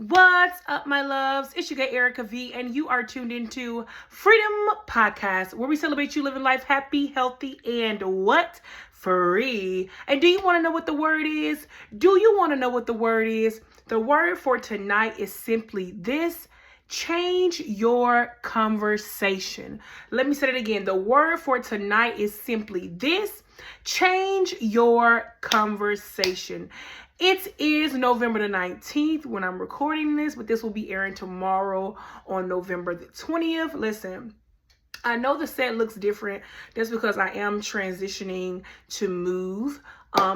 What's up, my loves? It's your girl, Erica V, and you are tuned into Freedom Podcast, where we celebrate you living life happy, healthy, and what? Free. And do you want to know what the word is? Do you want to know what the word is? The word for tonight is simply this: change your conversation. Let me say it again. The word for tonight is simply this: change your conversation. It is November the 19th when I'm recording this, but this will be airing tomorrow on November the 20th. Listen, I know the set looks different. That's because I am transitioning to move.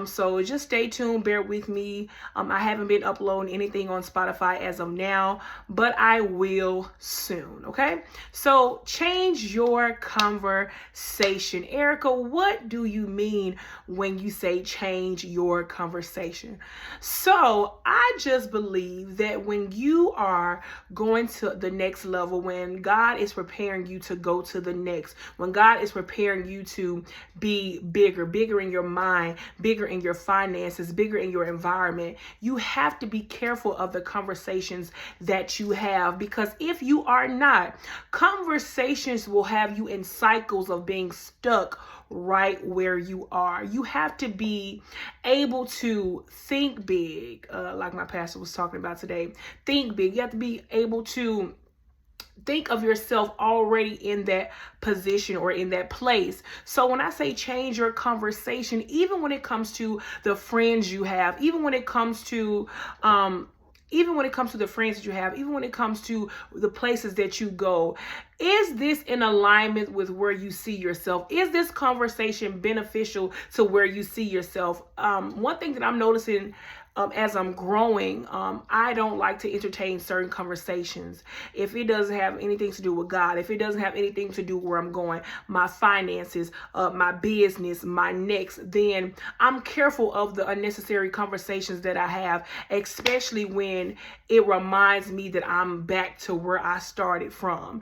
So just stay tuned, bear with me. I haven't been uploading anything on Spotify as of now, but I will soon, okay? So change your conversation. Erica, what do you mean when you say change your conversation? So I just believe that when you are going to the next level, when God is preparing you to go to the next, when God is preparing you to be bigger in your mind, bigger in your finances, bigger in your environment, you have to be careful of the conversations that you have, because if you are not, conversations will have you in cycles of being stuck right where you are. You have to be able to think big, like my pastor was talking about today. Think big. You have to be able to think of yourself already in that position or in that place. So when I say change your conversation, even when it comes to the friends you have, even when it comes to the friends that you have, even when it comes to the places that you go, is this in alignment with where you see yourself? Is this conversation beneficial to where you see yourself? One thing that I'm noticing as I'm growing, I don't like to entertain certain conversations if it doesn't have anything to do with God, if it doesn't have anything to do with where I'm going, my finances, my business, my next, then I'm careful of the unnecessary conversations that I have, especially when it reminds me that I'm back to where I started from.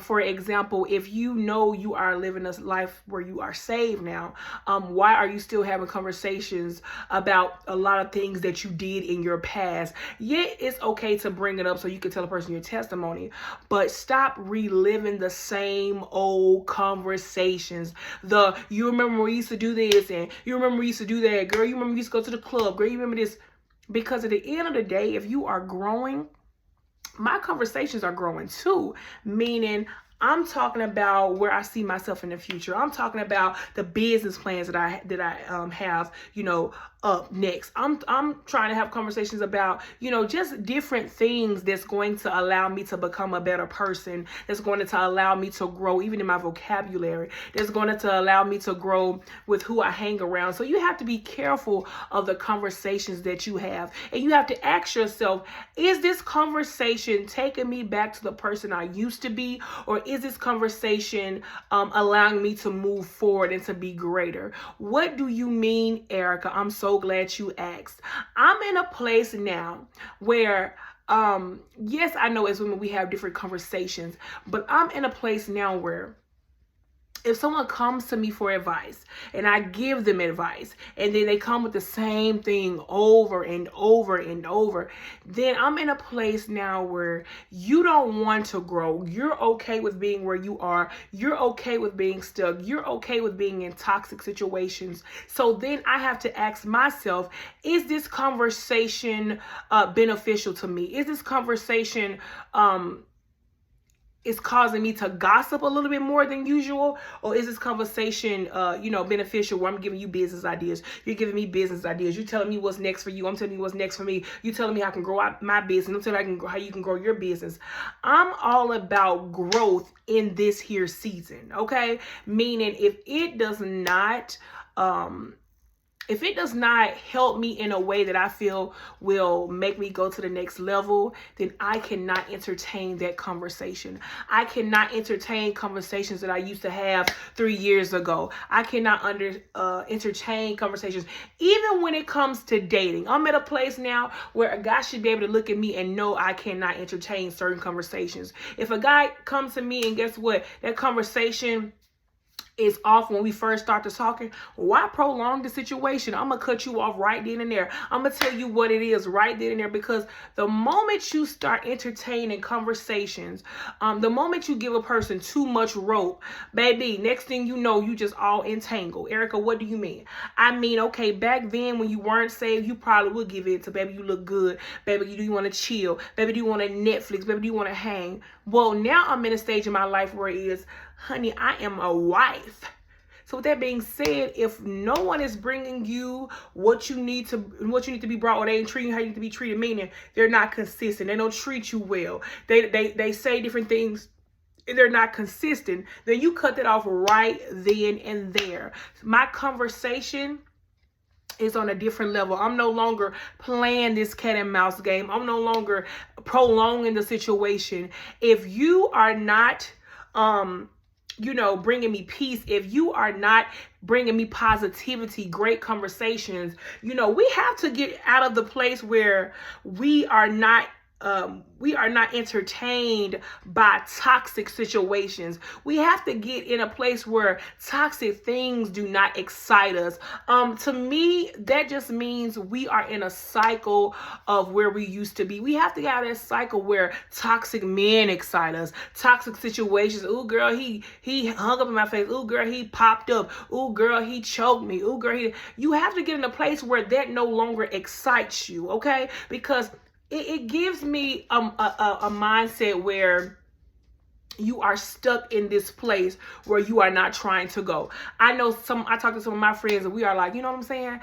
For example, if you know you are living a life where you are saved now, why are you still having conversations about a lot of things that you did in your past? Yeah, it's okay to bring it up so you can tell a person your testimony, but stop reliving the same old conversations. You remember we used to do this, and you remember we used to do that, girl, you remember we used to go to the club, girl, you remember this. Because at the end of the day, if you are growing, my conversations are growing too, meaning I'm talking about where I see myself in the future. I'm talking about the business plans that I have, up next. I'm trying to have conversations about, just different things that's going to allow me to become a better person, that's going to allow me to grow even in my vocabulary, that's going to allow me to grow with who I hang around. So you have to be careful of the conversations that you have. And you have to ask yourself, is this conversation taking me back to the person I used to be? Or is this conversation allowing me to move forward and to be greater? What do you mean, Erica? I'm so glad you asked. I'm in a place now where yes, I know as women we have different conversations, but I'm in a place now where if someone comes to me for advice and I give them advice and then they come with the same thing over and over and over, then I'm in a place now where you don't want to grow. You're okay with being where you are. You're okay with being stuck. You're okay with being in toxic situations. So then I have to ask myself, is this conversation beneficial to me? Is this conversation is causing me to gossip a little bit more than usual? Or is this conversation, beneficial, where I'm giving you business ideas? You're giving me business ideas. You're telling me what's next for you. I'm telling you what's next for me. You're telling me how I can grow out my business. I'm telling you how you can grow your business. I'm all about growth in this here season, okay? Meaning if it does not help me in a way that I feel will make me go to the next level, then I cannot entertain that conversation. I cannot entertain conversations that I used to have 3 years ago. I cannot entertain conversations. Even when it comes to dating, I'm at a place now where a guy should be able to look at me and know I cannot entertain certain conversations. If a guy comes to me and guess what? That conversation is off when we first start to talking, why prolong the situation? I'm going to cut you off right then and there. I'm going to tell you what it is right then and there, because the moment you start entertaining conversations, the moment you give a person too much rope, baby, next thing you know, you just all entangled. Erica, what do you mean? I mean, okay, back then when you weren't saved, you probably would give it to, baby, you look good. Baby, do you want to chill? Baby, do you want to Netflix? Baby, do you want to hang? Well, now I'm in a stage in my life where it is, honey, I am a wife. So with that being said, if no one is bringing you what you need to be brought, or they ain't treating you how you need to be treated, meaning they're not consistent, they don't treat you well, they say different things, they're not consistent, then you cut that off right then and there. My conversation is on a different level. I'm no longer playing this cat and mouse game. I'm no longer prolonging the situation. If you are not, bringing me peace, if you are not bringing me positivity, great conversations, we have to get out of the place where we are not entertained by toxic situations. We have to get in a place where toxic things do not excite us. To me, that just means we are in a cycle of where we used to be. We have to get out of that cycle where toxic men excite us, toxic situations. Ooh, girl, he hung up in my face. Ooh, girl, he popped up. Ooh, girl, he choked me. Ooh, girl, you have to get in a place where that no longer excites you, okay? Because it gives me a mindset where you are stuck in this place where you are not trying to go. I talk to some of my friends and we are like, you know what I'm saying?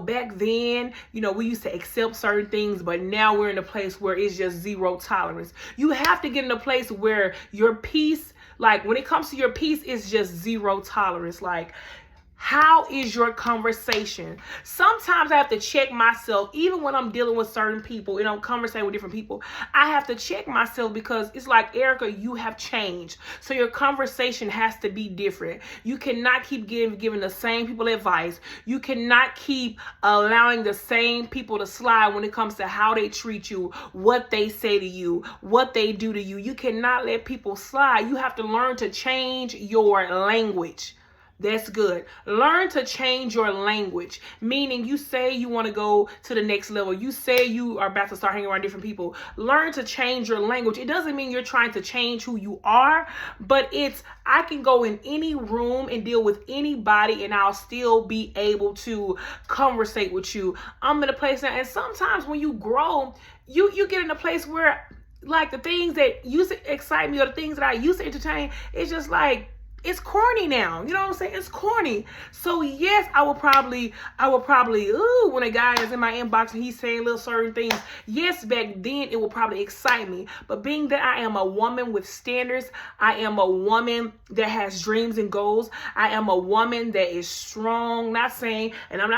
Back then, we used to accept certain things, but now we're in a place where it's just zero tolerance. You have to get in a place where your peace, like when it comes to your peace, it's just zero tolerance. Like, how is your conversation? Sometimes I have to check myself, even when I'm dealing with certain people and I'm conversing with different people. I have to check myself because it's like, Erica, you have changed. So your conversation has to be different. You cannot keep giving the same people advice. You cannot keep allowing the same people to slide when it comes to how they treat you, what they say to you, what they do to you. You cannot let people slide. You have to learn to change your language. That's good. Learn to change your language, meaning you say you want to go to the next level. You say you are about to start hanging around different people. Learn to change your language. It doesn't mean you're trying to change who you are, but I can go in any room and deal with anybody and I'll still be able to conversate with you. I'm in a place now, and sometimes when you grow, you get in a place where, like, the things that used to excite me or the things that I used to entertain, it's just like, it's corny now. You know what I'm saying? It's corny. So yes, I will probably, when a guy is in my inbox and he's saying little certain things, yes, back then it will probably excite me. But being that I am a woman with standards, I am a woman that has dreams and goals, I am a woman that is strong, I'm not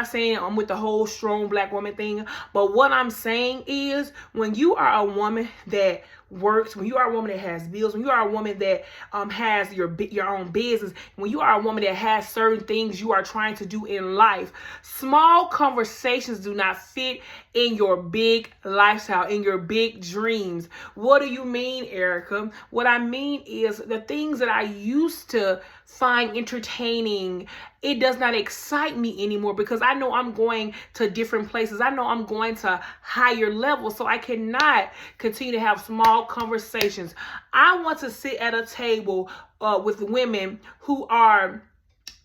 saying I'm with the whole strong black woman thing, but what I'm saying is, when you are a woman that works, when you are a woman that has bills, when you are a woman that has your own business, when you are a woman that has certain things you are trying to do in life, small conversations do not fit in your big lifestyle, in your big dreams. What do you mean, Erica? What I mean is, the things that I used to find entertaining, it does not excite me anymore, because I know I'm going to different places. I know I'm going to higher levels, so I cannot continue to have small conversations. I want to sit at a table with women who are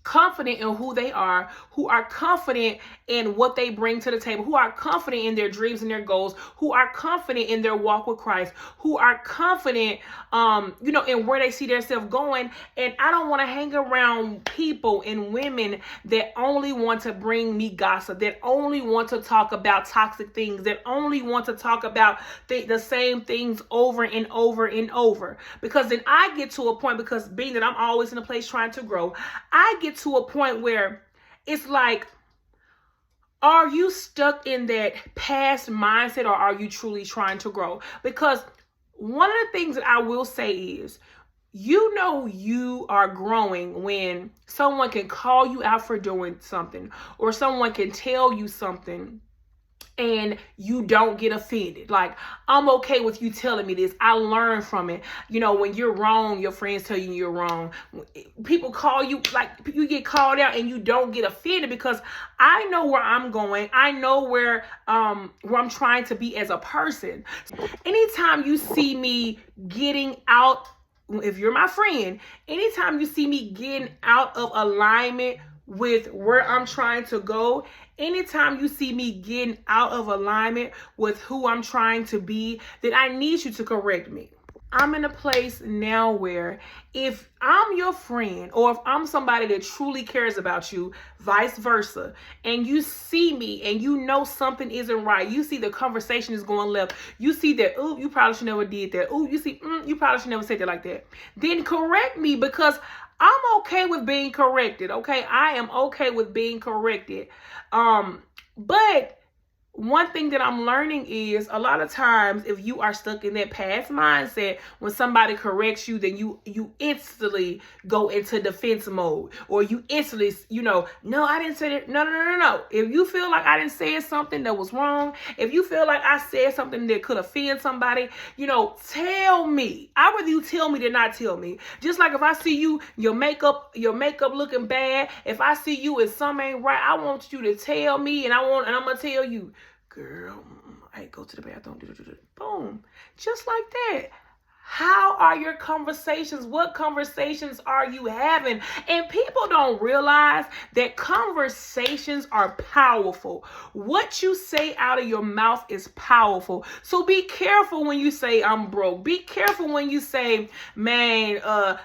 confident in who they are, who are confident in what they bring to the table, who are confident in their dreams and their goals, who are confident in their walk with Christ, who are confident, in where they see themselves going. And I don't want to hang around people and women that only want to bring me gossip, that only want to talk about toxic things, that only want to talk about the same things over and over and over. Because then I get to a point, because being that I'm always in a place trying to grow, I get to a point where it's like, are you stuck in that past mindset, or are you truly trying to grow? Because one of the things that I will say is, you are growing when someone can call you out for doing something, or someone can tell you something, and you don't get offended. Like, I'm okay with you telling me this. I learn from it. You know, when you're wrong, your friends tell you you're wrong. People call you, like, you get called out and you don't get offended because I know where I'm going. I know where I'm trying to be as a person. Anytime you see me getting out, if you're my friend, anytime you see me getting out of alignment with where I'm trying to go, anytime you see me getting out of alignment with who I'm trying to be, then I need you to correct me. I'm in a place now where if I'm your friend or if I'm somebody that truly cares about you, vice versa, and you see me and you know something isn't right, you see the conversation is going left, you see that, ooh, you probably should never did that, ooh, you see, you probably should never said that like that, then correct me, because I'm okay with being corrected, okay? I am okay with being corrected. But one thing that I'm learning is a lot of times if you are stuck in that past mindset, when somebody corrects you, then you instantly go into defense mode, or you instantly, no, I didn't say that. No. If you feel like I didn't say something that was wrong, if you feel like I said something that could offend somebody, tell me. I'd rather you tell me than not tell me. Just like if I see you, your makeup looking bad, if I see you and something ain't right, I want you to tell me, and I'm gonna tell you, girl, I go to the bathroom. Boom. Just like that. How are your conversations? What conversations are you having? And people don't realize that conversations are powerful. What you say out of your mouth is powerful. So be careful when you say I'm broke. Be careful when you say, man,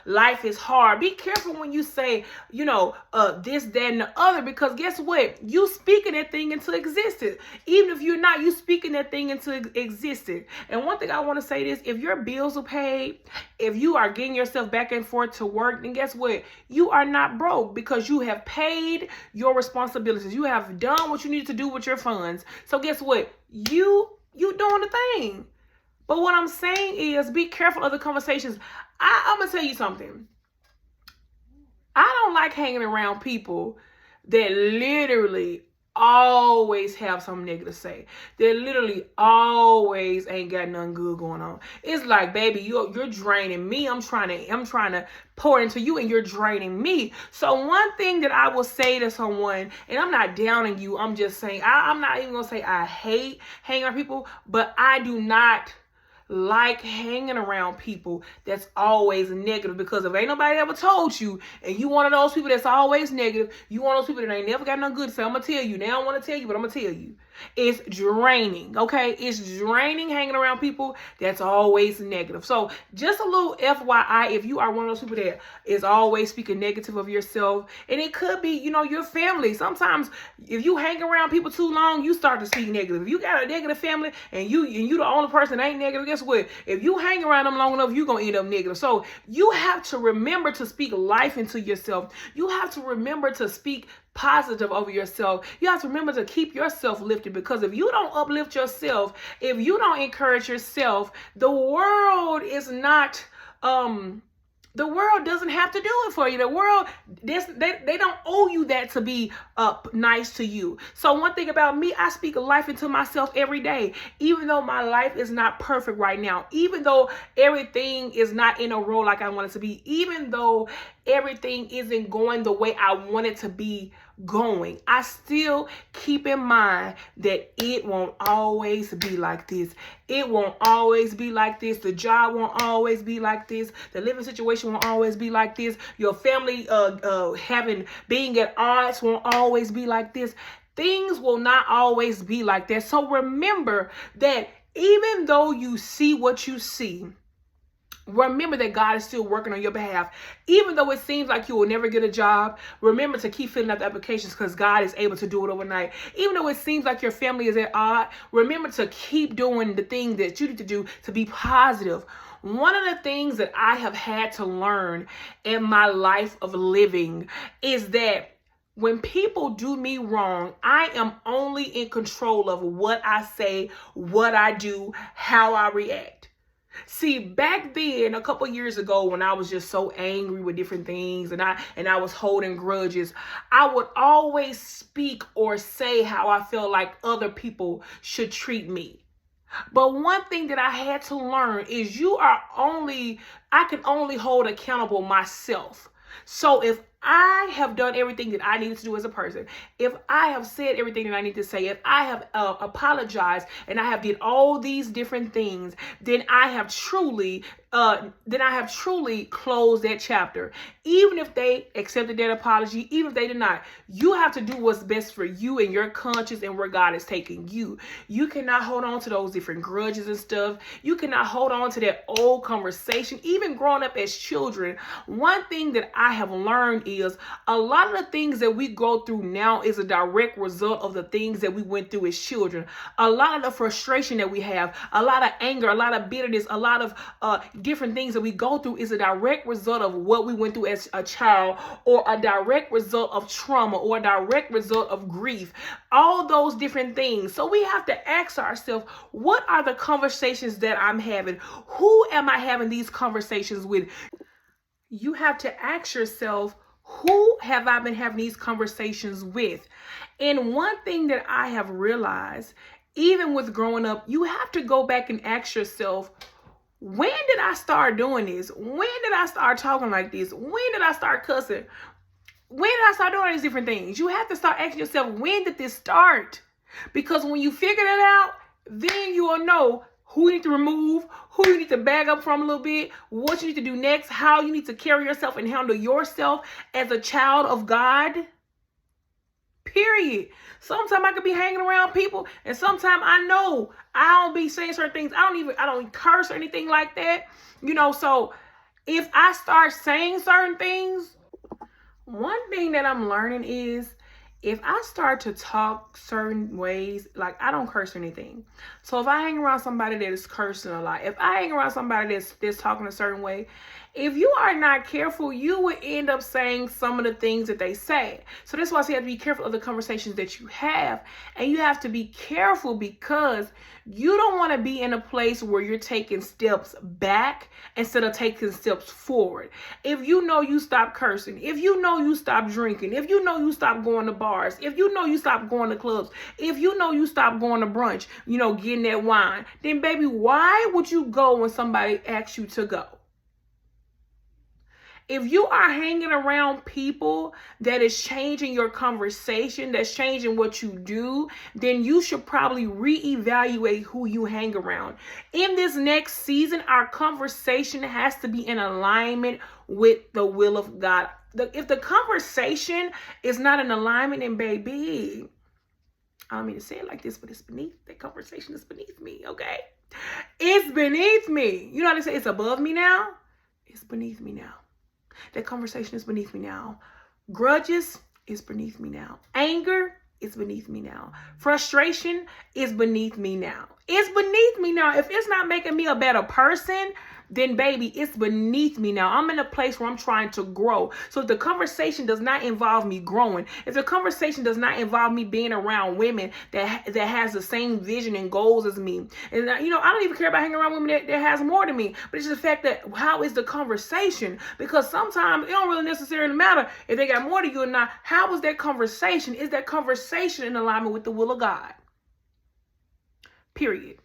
life is hard. Be careful when you say, this, that, and the other, because guess what? You speaking that thing into existence. Even if you're not, you speaking that thing into existence. And one thing I want to say is, if your bills are paid, if you are getting yourself back and forth to work, then guess what? You are not broke, because you have paid your responsibilities. You have done what you need to do with your funds. So guess what? You doing the thing. But what I'm saying is, be careful of the conversations. I'm going to tell you something. I don't like hanging around people that literally always have something negative to say. They literally always ain't got nothing good going on. It's like, baby, you're draining me. I'm trying to pour into you, and you're draining me. So one thing that I will say to someone, and I'm not downing you, I'm just saying, I'm not even gonna say I hate hanging around people, but I do not like hanging around people that's always negative, because if ain't nobody ever told you, and you one of those people that's always negative, you one of those people that ain't never got nothing good to say, I'm gonna tell you. Now I don't want to tell you, but I'm gonna tell you. It's draining, okay? It's draining hanging around people that's always negative. So just a little FYI, if you are one of those people that is always speaking negative of yourself, and it could be, your family. Sometimes if you hang around people too long, you start to speak negative. If you got a negative family and you the only person that ain't negative, guess what? If you hang around them long enough, you're going to end up negative. So you have to remember to speak life into yourself. You have to remember to speak positive over yourself. You have to remember to keep yourself lifted, because if you don't uplift yourself, if you don't encourage yourself, the world is not the world doesn't have to do it for you. The world, they don't owe you that to be nice to you. So one thing about me, I speak life into myself every day. Even though my life is not perfect right now, even though everything is not in a row like I want it to be, even though everything isn't going the way I want it to be going, I still keep in mind that it won't always be like this. It won't always be like this. The job won't always be like this. The living situation won't always be like this. Your family being at odds won't always be like this. Things will not always be like that. So remember that even though you see what you see, remember that God is still working on your behalf. Even though it seems like you will never get a job, remember to keep filling out the applications, because God is able to do it overnight. Even though it seems like your family is at odds, remember to keep doing the things that you need to do to be positive. One of the things that I have had to learn in my life of living is that when people do me wrong, I am only in control of what I say, what I do, how I react. See, back then, a couple years ago, when I was just so angry with different things and I was holding grudges, I would always speak or say how I feel like other people should treat me. But one thing that I had to learn is I can only hold accountable myself. So if I have done everything that I needed to do as a person, if I have said everything that I need to say, if I have apologized and I have did all these different things, then I have truly closed that chapter. Even if they accepted that apology, even if they did not, you have to do what's best for you and your conscience and where God is taking you. You cannot hold on to those different grudges and stuff. You cannot hold on to that old conversation. Even growing up as children, one thing that I have learned is a lot of the things that we go through now is a direct result of the things that we went through as children. A lot of the frustration that we have, a lot of anger, a lot of bitterness, a lot of different things that we go through is a direct result of what we went through as a child, or a direct result of trauma, or a direct result of grief. All those different things. So we have to ask ourselves, what are the conversations that I'm having? Who am I having these conversations with? You have to ask yourself, who have I been having these conversations with? And one thing that I have realized, even with growing up, you have to go back and ask yourself, when did I start doing this? When did I start talking like this? When did I start cussing? When did I start doing these different things? You have to start asking yourself, when did this start? Because when you figure that out, then you will know who you need to remove, who you need to bag up from a little bit, what you need to do next, how you need to carry yourself and handle yourself as a child of God. Period. Sometimes I could be hanging around people, and sometimes I know I don't be saying certain things. I don't curse or anything like that. So if I start saying certain things, one thing that I'm learning is, if I start to talk certain ways, like I don't curse or anything. So if I hang around somebody that is cursing a lot, if I hang around somebody that's talking a certain way, if you are not careful, you will end up saying some of the things that they say. So that's why I say you have to be careful of the conversations that you have. And you have to be careful because you don't want to be in a place where you're taking steps back instead of taking steps forward. If you know you stop cursing, if you know you stop drinking, if you know you stop going to bars, if you know you stop going to clubs, if you know you stop going to brunch, getting that wine, then baby, why would you go when somebody asks you to go? If you are hanging around people that is changing your conversation, that's changing what you do, then you should probably reevaluate who you hang around. In this next season, our conversation has to be in alignment with the will of God. If the conversation is not in alignment, then baby, I don't mean to say it like this, but that conversation is beneath me, okay? It's beneath me. You know how they say it's above me now? It's beneath me now. That conversation is beneath me now. Grudges is beneath me now. Anger is beneath me now. Frustration is beneath me now. It's beneath me now. If it's not making me a better person, then baby, it's beneath me now. I'm in a place where I'm trying to grow. So if the conversation does not involve me growing, if the conversation does not involve me being around women that has the same vision and goals as me, and I don't even care about hanging around women that has more than me, but it's just the fact that how is the conversation? Because sometimes it don't really necessarily matter if they got more than you or not. How is that conversation? Is that conversation in alignment with the will of God? Period.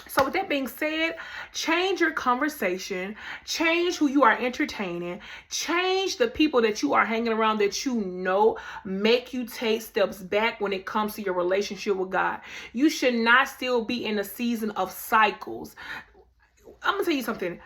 So with that being said, change your conversation, change who you are entertaining, change the people that you are hanging around that make you take steps back when it comes to your relationship with God. You should not still be in a season of cycles. I'm going to tell you something.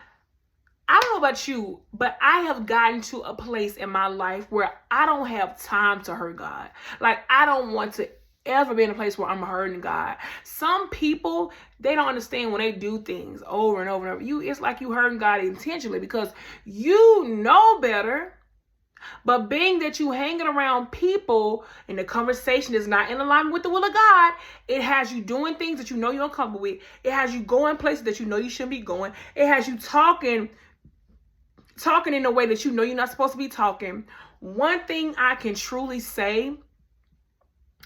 I don't know about you, but I have gotten to a place in my life where I don't have time to hurt God. Like, I don't want to ever be in a place where I'm hurting God. Some people, they don't understand when they do things over and over and over. It's like you hurting God intentionally because you know better. But being that you hanging around people and the conversation is not in alignment with the will of God, it has you doing things that you know you're uncomfortable with. It has you going places that you know you shouldn't be going. It has you talking in a way that you know you're not supposed to be talking. One thing I can truly say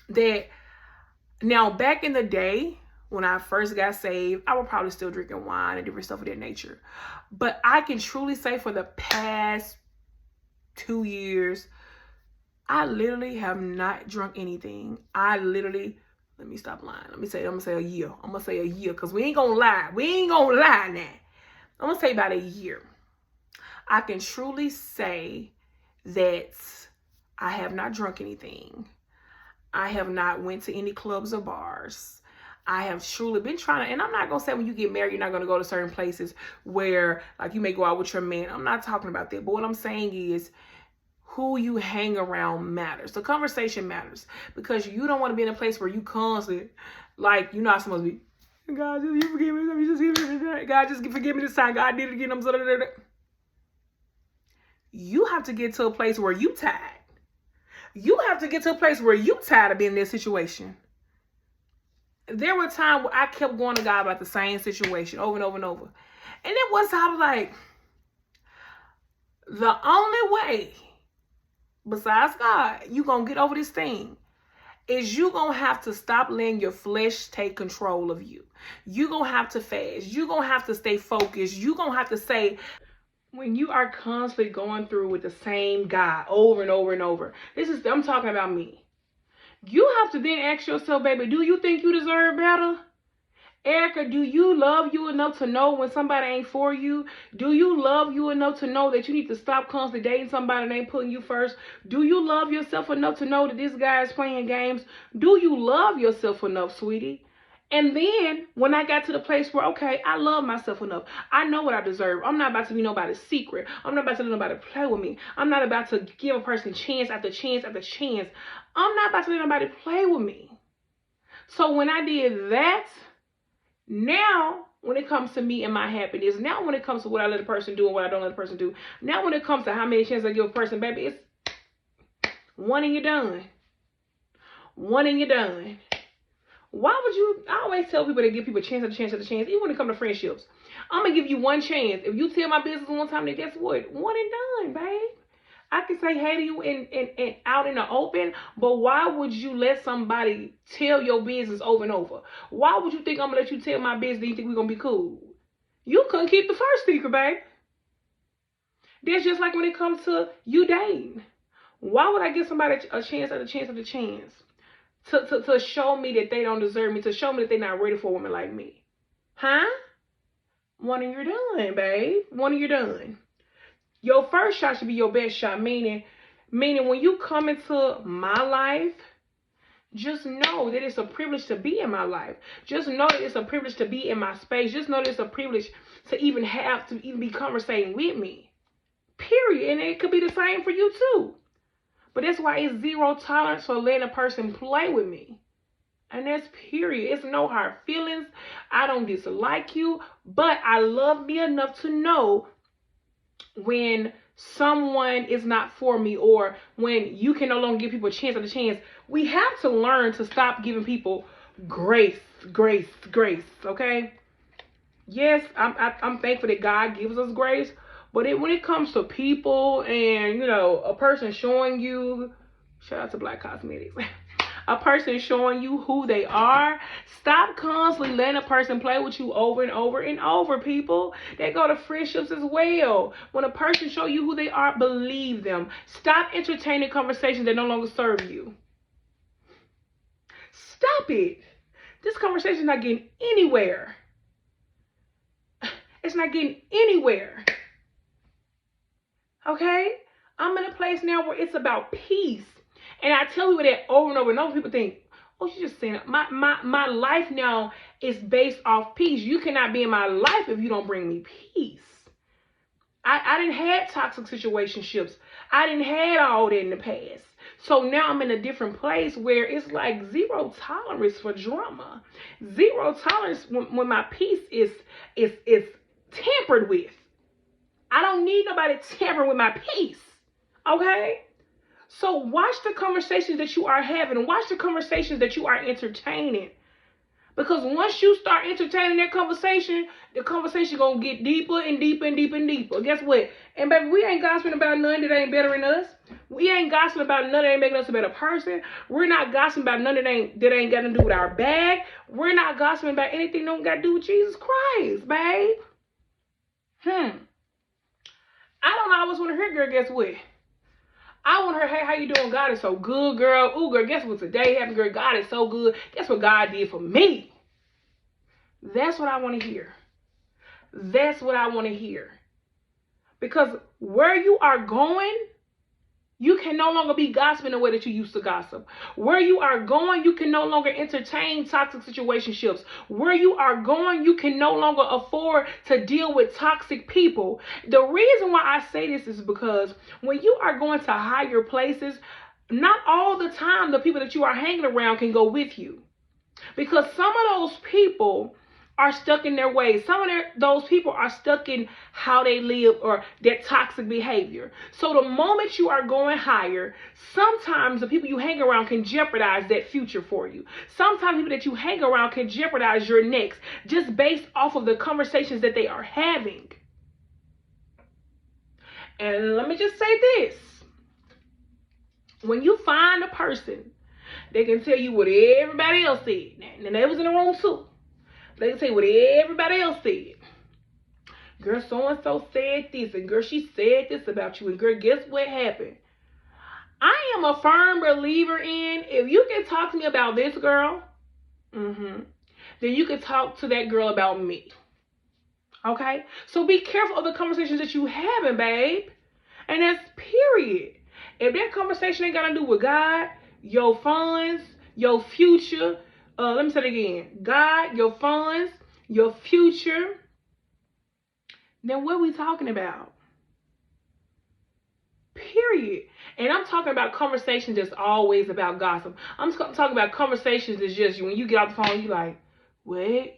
that now back in the day when I first got saved, I was probably still drinking wine and different stuff of that nature. But I can truly say for the past 2 years, I literally have not drunk anything. Let me stop lying. I'm gonna say a year. I'm gonna say a year because we ain't gonna lie. We ain't gonna lie now. I'm gonna say about a year. I can truly say that I have not drunk anything. I have not went to any clubs or bars. I have truly been trying to, and I'm not going to say when you get married, you're not going to go to certain places where like you may go out with your man. I'm not talking about that. But what I'm saying is who you hang around matters. The conversation matters because you don't want to be in a place where you constantly, like, you're not supposed to be, God, just you forgive me. Just forgive me. God, just forgive me this time. God did it again. I'm so. You have to get to a place where you tired. You have to get to a place where you tired of being in this situation. There were times where I kept going to God about the same situation over and over and over. And then once I was like, the only way, besides God, you going to get over this thing is you going to have to stop letting your flesh take control of you. You going to have to fast. You going to have to stay focused. You going to have to say, when you are constantly going through with the same guy over and over and over, I'm talking about me. You have to then ask yourself, baby, do you think you deserve better? Erica, do you love you enough to know when somebody ain't for you? Do you love you enough to know that you need to stop constantly dating somebody that ain't putting you first? Do you love yourself enough to know that this guy is playing games? Do you love yourself enough, sweetie? And then when I got to the place where, okay, I love myself enough. I know what I deserve. I'm not about to be nobody's secret. I'm not about to let nobody play with me. I'm not about to give a person chance after chance after chance. I'm not about to let nobody play with me. So when I did that, now when it comes to me and my happiness, now when it comes to what I let a person do and what I don't let a person do, now when it comes to how many chances I give a person, baby, it's one and you're done. One and you're done. Why would you? I always tell people to give people chance after chance after chance, even when it comes to friendships. I'm going to give you one chance. If you tell my business one time, then guess what? One and done, babe. I can say hey to you and out in the open, but why would you let somebody tell your business over and over? Why would you think I'm going to let you tell my business and you think we're going to be cool? You couldn't keep the first secret, babe. That's just like when it comes to you dating. Why would I give somebody a chance after chance after chance? To show me that they don't deserve me, to show me that they're not ready for a woman like me. Huh? One and you're done, babe. One and you're done. Your first shot should be your best shot, meaning when you come into my life, just know that it's a privilege to be in my life. Just know that it's a privilege to be in my space. Just know that it's a privilege to even be conversating with me. Period. And it could be the same for you too. But that's why it's zero tolerance for letting a person play with me. And that's period. It's no hard feelings. I don't dislike you. But I love me enough to know when someone is not for me or when you can no longer give people a chance after chance. We have to learn to stop giving people grace. Okay? Yes, I'm thankful that God gives us grace. But when it comes to people and, a person showing you, shout out to Black Cosmetics, a person showing you who they are, stop constantly letting a person play with you over and over and over, people. They go to friendships as well. When a person show you who they are, believe them. Stop entertaining conversations that no longer serve you. Stop it. This conversation is not getting anywhere. It's not getting anywhere. Okay? I'm in a place now where it's about peace. And I tell people that over and over and over. People think, oh, she's just saying it. My life now is based off peace. You cannot be in my life if you don't bring me peace. I didn't have toxic situationships. I didn't have all that in the past. So now I'm in a different place where it's like zero tolerance for drama. Zero tolerance when my peace is tampered with. I don't need nobody tampering with my peace. Okay? So watch the conversations that you are having. Watch the conversations that you are entertaining. Because once you start entertaining that conversation, the conversation gonna get deeper and deeper and deeper and deeper. Guess what? And baby, we ain't gossiping about none that ain't better than us. We ain't gossiping about none that ain't making us a better person. We're not gossiping about none that ain't got to do with our bag. We're not gossiping about anything that don't got to do with Jesus Christ, babe. I don't always want to hear, girl, guess what? I want to hear, hey, how you doing? God is so good, girl. Ooh, girl, guess what today happened, girl? God is so good. Guess what God did for me? That's what I want to hear. That's what I want to hear. Because where you are going, you can no longer be gossiping the way that you used to gossip. Where you are going, you can no longer entertain toxic situationships. Where you are going, you can no longer afford to deal with toxic people. The reason why I say this is because when you are going to higher places, not all the time the people that you are hanging around can go with you. Because some of those people are stuck in their ways. Some of those people are stuck in how they live or their toxic behavior. So the moment you are going higher, sometimes the people you hang around can jeopardize that future for you. Sometimes people that you hang around can jeopardize your next just based off of the conversations that they are having. And let me just say this. When you find a person that can tell you what everybody else said, and they was in the room too, they can say what everybody else said. Girl, so-and-so said this, and girl, she said this about you, and girl, guess what happened? I am a firm believer in, if you can talk to me about this girl, then you can talk to that girl about me. Okay? So be careful of the conversations that you having, babe. And that's period. If that conversation ain't got to do with God, your funds, your future, let me say it again. God, your funds, your future. Then what are we talking about? Period. And I'm talking about conversations that's always about gossip. I'm talking about conversations that's just when you get off the phone, you like, what?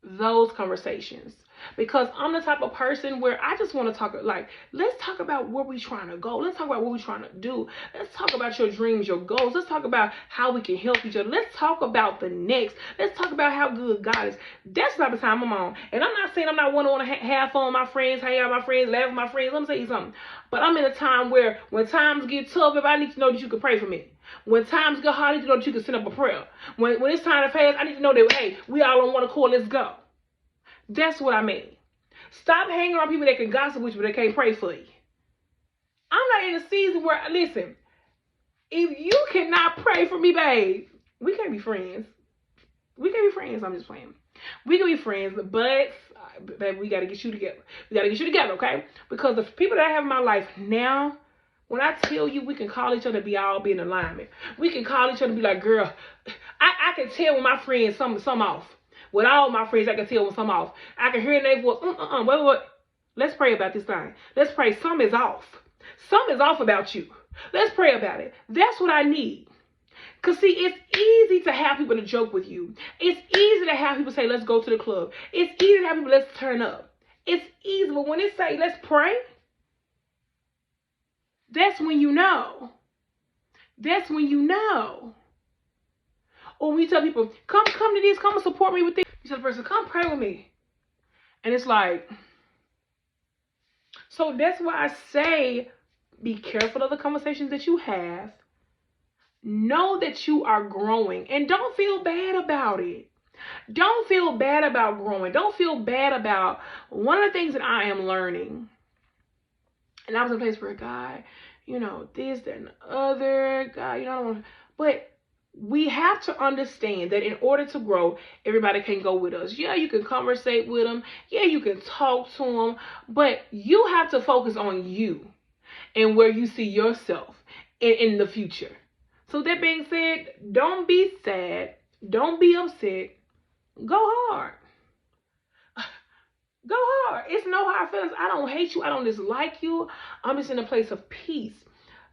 Those conversations. Because I'm the type of person where I just want to talk, like, let's talk about where we're trying to go. Let's talk about what we're trying to do. Let's talk about your dreams, your goals. Let's talk about how we can help each other. Let's talk about the next. Let's talk about how good God is. That's the type of time I'm on. And I'm not saying I'm not want to have fun with my friends, hang out with my friends, laugh with my friends. Let me tell you something. But I'm in a time where when times get tough, if I need to know that you can pray for me. When times get hard, I need to know that you can send up a prayer. When it's time to fast, I need to know that, hey, we all on one accord, let's go. That's what I mean. Stop hanging around people that can gossip with you, but they can't pray for you. I'm not in a season where, listen, if you cannot pray for me, babe, we can't be friends. We can't be friends. I'm just playing. We can be friends, but babe, we got to get you together. We got to get you together, okay? Because the people that I have in my life now, when I tell you we can call each other be in alignment. We can call each other and be like, girl, I can tell when my friends some off. With all my friends, I can tell when some off. I can hear in their voice, wait. Let's pray about this thing. Let's pray. Something is off. Something is off about you. Let's pray about it. That's what I need. Because, see, it's easy to have people to joke with you. It's easy to have people say, let's go to the club. It's easy to have people, let's turn up. It's easy, but when it say, let's pray, that's when you know. That's when you know. Or when you tell people, come to this, come and support me with this. You tell the person, come pray with me. And it's like, so that's why I say, be careful of the conversations that you have. Know that you are growing and don't feel bad about it. Don't feel bad about growing. Don't feel bad about one of the things that I am learning. And I was in a place where God, this, that, and the other. God, I don't want to, but we have to understand that in order to grow, everybody can go with us. Yeah, you can conversate with them. Yeah, you can talk to them. But you have to focus on you and where you see yourself in the future. So that being said, don't be sad. Don't be upset. Go hard. Go hard. It's no hard feelings. I don't hate you. I don't dislike you. I'm just in a place of peace.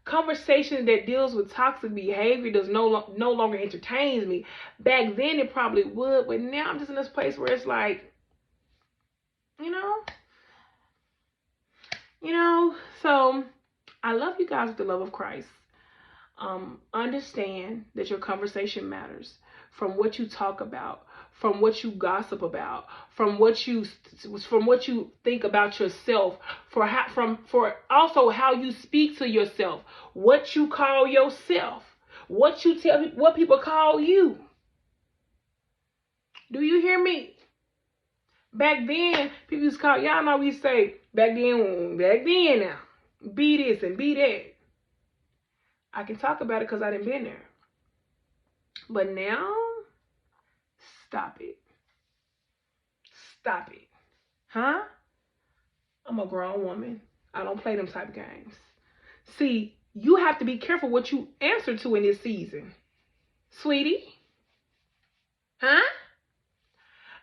Conversation that deals with toxic behavior does no longer entertains me. Back then it probably would, but now I'm just in this place where it's like, so I love you guys with the love of Christ. Understand that your conversation matters. from what you talk about, from what you gossip about, from what you think about yourself, for also how you speak to yourself, what you call yourself, what you tell, what people call you. Do you hear me? Back then, people used to call, y'all know we say back then now, be this and be that. I can talk about it because I done been there. But now, stop it. Stop it. Huh? I'm a grown woman. I don't play them type of games. See, you have to be careful what you answer to in this season. Sweetie? Huh?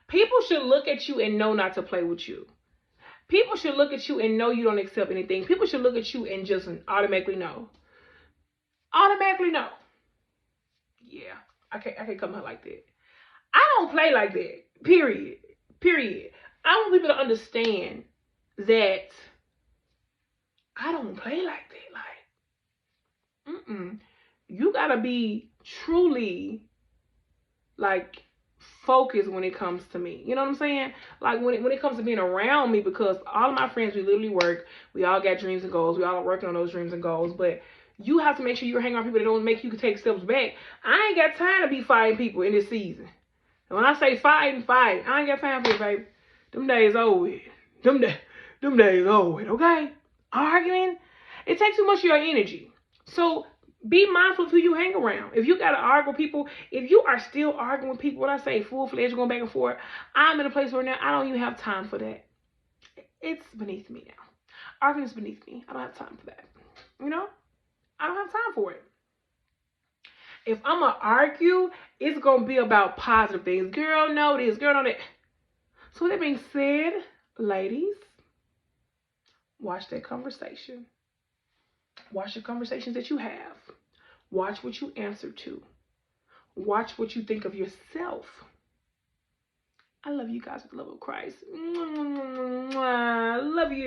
People should look at you and know not to play with you. People should look at you and know you don't accept anything. People should look at you and just automatically know. Automatically know. Yeah, I can't come out like that. I don't play like that. Period. I want people to understand that I don't play like that. Like, you gotta be truly like focused when it comes to me. You know what I'm saying? Like when it comes to being around me, because all of my friends, we literally work. We all got dreams and goals. We all are working on those dreams and goals. But you have to make sure you're hanging around people that don't make you take steps back. I ain't got time to be fighting people in this season. And when I say fight, I ain't got time for it, baby. Them days over. Them days over, okay? Arguing, it takes too much of your energy. So be mindful of who you hang around. If you got to argue with people, if you are still arguing with people, when I say full-fledged going back and forth, I'm in a place where now I don't even have time for that. It's beneath me now. Arguing is beneath me. I don't have time for that. You know? I don't have time for it. If I'm going to argue, it's going to be about positive things. Girl, know this. Girl, know that. So with that being said, ladies, watch that conversation. Watch the conversations that you have. Watch what you answer to. Watch what you think of yourself. I love you guys with the love of Christ. I love you.